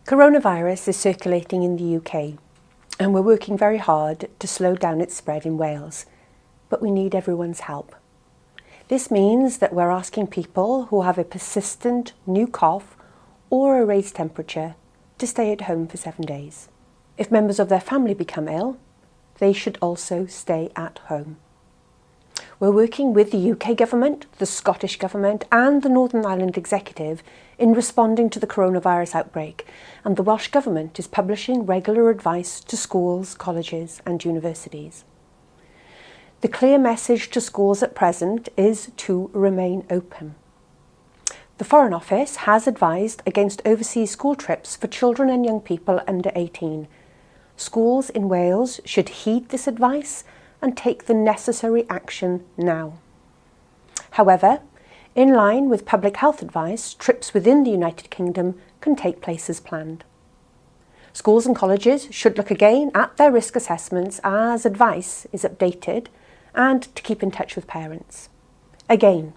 Coronavirus is circulating in the UK and we're working very hard to slow down its spread in Wales, but we need everyone's help. This means that we're asking people who have a persistent new cough or a raised temperature to stay at home for 7 days. If members of their family become ill, they should also stay at home. We're working with the UK Government, the Scottish Government and the Northern Ireland Executive in responding to the coronavirus outbreak, and the Welsh Government is publishing regular advice to schools, colleges and universities. The clear message to schools at present is to remain open. The Foreign Office has advised against overseas school trips for children and young people under 18. Schools in Wales should heed this advice and take the necessary action now. However, in line with public health advice, trips within the United Kingdom can take place as planned. Schools and colleges should look again at their risk assessments as advice is updated and to keep in touch with parents. Again,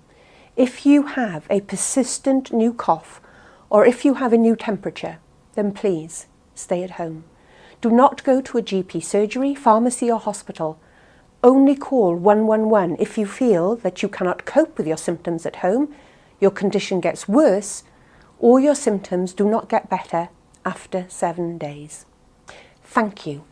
if you have a persistent new cough or if you have a new temperature, then please stay at home. Do not go to a GP surgery, pharmacy or hospital. Only call 111 if you feel that you cannot cope with your symptoms at home, your condition gets worse, or your symptoms do not get better after 7 days. Thank you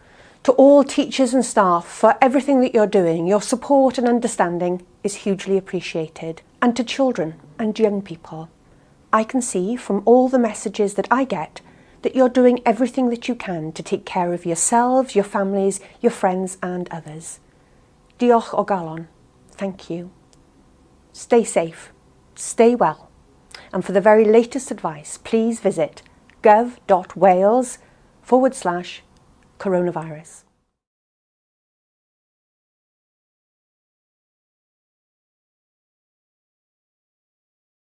to all teachers and staff for everything that you're doing. Your support and understanding is hugely appreciated. And to children and young people, I can see from all the messages that I get that you're doing everything that you can to take care of yourselves, your families, your friends and others. Diolch o galon. Thank you. Stay safe, stay well, and for the very latest advice, please visit gov.wales/coronavirus.